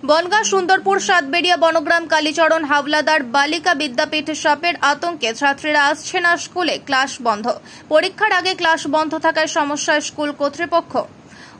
বনগাঁ সুন্দরপুর সাতবেড়িয়া বনগ্রাম কালীচরণ হাওলাদার বালিকা বিদ্যাপীঠ সাপের আতঙ্কে ছাত্রীরা আসছে না স্কুলে, ক্লাস বন্ধ। পরীক্ষার আগে ক্লাস বন্ধ থাকায় সমস্যায় স্কুল কর্তৃপক্ষ।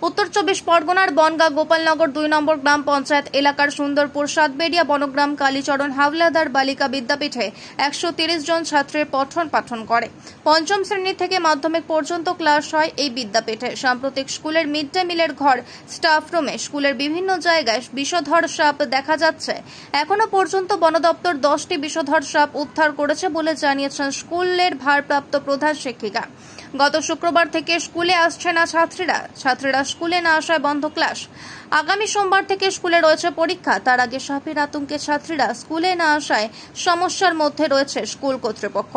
উত্তর 24 পরগনার বনগাঁ গোপালনগর 2 নম্বর গ্রাম পঞ্চায়েত এলাকার সুন্দরপুর সাতবেড়িয়া বনগ্রাম কালীচরণ হাওলাদার বালিকা বিদ্যাপীঠে 130 জন ছাত্রের পঠন পাঠন করে। পঞ্চম শ্রেণী থেকে মাধ্যমিক পর্যন্ত ক্লাস হয় এই বিদ্যাপীঠে। সাম্প্রতিক স্কুলের মিড ডে মিলের ঘর, স্টাফ রুমে স্কুলের বিভিন্ন জায়গায় বিষধর সাপ দেখা যাচ্ছে। এখনো পর্যন্ত বন দপ্তর 10টি বিষধর সাপ উদ্ধার করেছে বলে জানিয়েছেন স্কুলের ভারপ্রাপ্ত প্রধান শিক্ষিকা। গত শুক্রবার থেকে স্কুলে আসছে না ছাত্রীরা স্কুলে না আসায় বন্ধ ক্লাস। আগামী সোমবার থেকে স্কুলে রয়েছে পরীক্ষা। তার আগে সাপের আতঙ্কে ছাত্রীরা স্কুলে না আসায় সমস্যার মধ্যে রয়েছে স্কুল কর্তৃপক্ষ।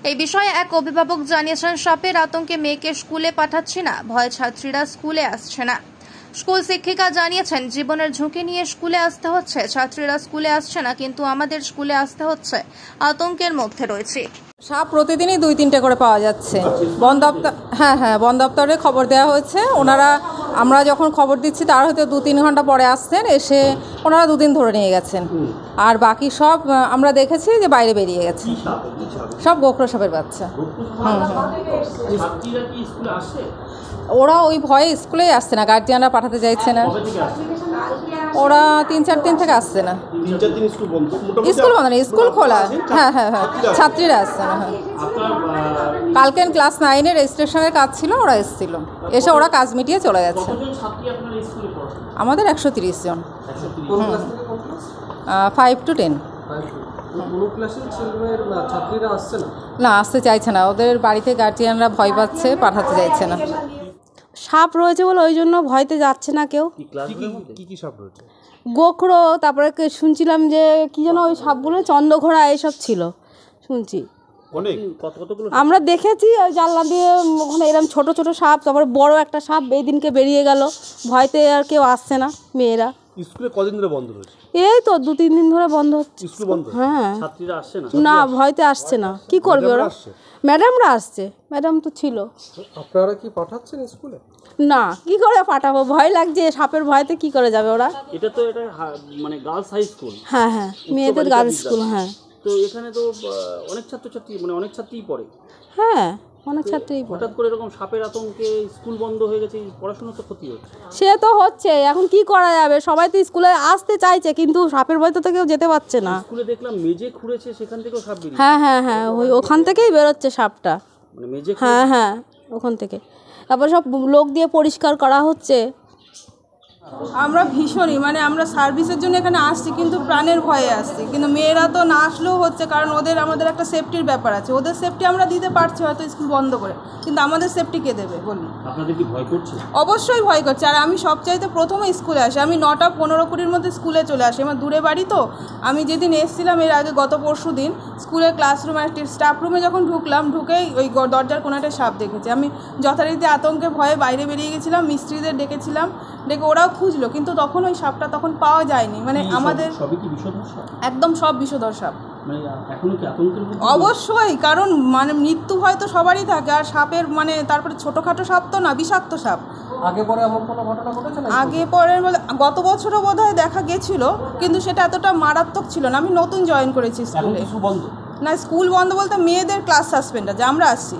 এই বিষয়ে এক অভিভাবক জানিয়েছেন, সাপের আতঙ্কে মেয়েকে স্কুলে পাঠাচ্ছি না, ভয়ে ছাত্রীরা স্কুলে আসছে না। স্কুল শিক্ষিকা জানিয়েছেন, জীবনের ঝুঁকি নিয়ে স্কুলে আসতে হচ্ছে, ছাত্রীরা স্কুলে আসছে না, কিন্তু আমাদের স্কুলে আসতে হচ্ছে। আতঙ্কের মধ্যে রয়েছে। সাপ প্রতিদিনই 2-3টে করে পাওয়া যাচ্ছে। বন দপ্তর বন দপ্তরে খবর দেওয়া হয়েছে। আমরা যখন খবর দিচ্ছি তার হয়তো 2-3 ঘন্টা পরে আসছেন, এসে ওনারা 2 দিন ধরে নিয়ে গেছেন। আর বাকি সব আমরা দেখেছি যে বাইরে বেরিয়ে গেছে। সব গোখরো সাপের বাচ্চা। ওরা ওই ভয়ে স্কুলেই আসছে না, গার্জিয়ানরা পাঠাতে চাইছে না। ওরা 3-4 দিন থেকে আসছে না। স্কুল বন্ধ নেই, স্কুল খোলা। হ্যাঁ, ছাত্রীরা আসছে না। কালকে ক্লাস 9-এর রেজিস্ট্রেশনের কাজ ছিল, ওরা এসেছিল, এসে ওরা কাজ মিটিয়ে চলে গেছে। আমাদের 130 জন। 5 to 10। না, আসতে চাইছে না। ওদের বাড়িতে গার্জিয়ানরা ভয় পাচ্ছে, পাঠাতে চাইছে না। সাপ রয়েছে বলে ওই জন্য ভয়তে যাচ্ছে না কেউ। কি সাপ রয়েছে? গোখরো, তারপরে শুনছিলাম যে কি যেন ওই সাপগুলো চন্দ্রঘোড়া এসব ছিল শুনছি। আমরা দেখেছি ওই জানলা দিয়ে, ওখানে এরকম ছোট ছোট সাপ, তারপরে বড় একটা সাপ এই দিনকে বেরিয়ে গেল। ভয়তে আর কেউ আসছে না মেয়েরা। স্কুলে কদিন ধরে বন্ধ রয়েছে? এই তো 2-3 দিন ধরে বন্ধ হচ্ছে। স্কুল বন্ধ? হ্যাঁ। ছাত্রীরা আসছে না? না, ভয়তে আসছে না। কি করবে ওরা? ম্যাডামরা আসছে, ম্যাডাম তো ছিল। আপনারা কি পাঠাচ্ছেন স্কুলে? না, কি করে পাঠাবো, ভয় লাগছে। সাপের ভয়তে কি করে যাবে ওরা? এটা মানে গার্লস হাই স্কুল। হ্যাঁ, মেয়েদের গার্লস স্কুল। হ্যাঁ, তো এখানে তো অনেক ছাত্রছাত্রী, মানে অনেক ছাত্রীই পড়ে। হ্যাঁ, অনেক ছাত্রীই পড়ে। হঠাৎ করে এরকম সাপের আতঙ্কে স্কুল বন্ধ হয়ে গেছে, পড়াশোনা তো ক্ষতি হচ্ছে। সে তো হচ্ছে, এখন কি করা যাবে? সবাই তো স্কুলে আসতে চাইছে, কিন্তু সাপের ভয়তে তো কেউ যেতে পারছে না। স্কুলে দেখলাম মেজে খুঁড়েছে, সেখান থেকেও সাপ বেরিয়েছে। হ্যাঁ, ওখান থেকেই বেরোচ্ছে সাপটা। মানে মেজে? হ্যাঁ, ওখান থেকে। তারপর সব লোক দিয়ে পরিষ্কার করা হচ্ছে। আমরা ভীষণই, মানে আমরা সার্ভিসের জন্য এখানে আসছি, কিন্তু প্রাণের ভয়ে আসছি। কিন্তু মেয়েরা তো না আসলেও হচ্ছে, কারণ আমাদের একটা সেফটির ব্যাপার আছে। ওদের সেফটি আমরা দিতে পারছি হয়তো স্কুল বন্ধ করে, কিন্তু আমাদের সেফটি কে দেবে বলুন? আপনাদের কি ভয় করছে? অবশ্যই ভয় করছে। আর আমি সবচাইতে প্রথমে স্কুলে আসি। আমি 9:15-20 মধ্যে স্কুলে চলে আসি। আমার দূরে বাড়ি তো। আমি যেদিন এসেছিলাম এর আগে, গত পরশু দিন, স্কুলের ক্লাসরুমে স্টাফ রুমে যখন ঢুকেই ওই দরজার কোনাটা সাপ দেখেছি। আমি যথারীতি আতঙ্কে ভয়ে বাইরে বেরিয়ে গেছিলাম, মিস্ত্রিদের ডেকেছিলাম, ডেকে ওরাও খুঁজলো, কিন্তু তখন ওই সাপটা তখন পাওয়া যায়নি। মানে আমাদের একদম সব বিষধর সাপ। অবশ্যই, কারণ মানে মৃত্যু ভয় তো সবারই থাকে। আর সাপের মানে তারপরে ছোটখাটো সাপ তো না, বিষাক্ত সাপ। আগে পরে এমন কোনো ঘটনা ঘটেছে না? আগে পরে গত বছরও বোধহয় দেখা গেছিল, কিন্তু সেটা এতটা মারাত্মক ছিল না। আমি নতুন জয়েন করেছি স্কুলে। না, স্কুল বন্ধ বলতে মেয়েদের ক্লাস সাসপেন্ড আছে, আমরা আসছি।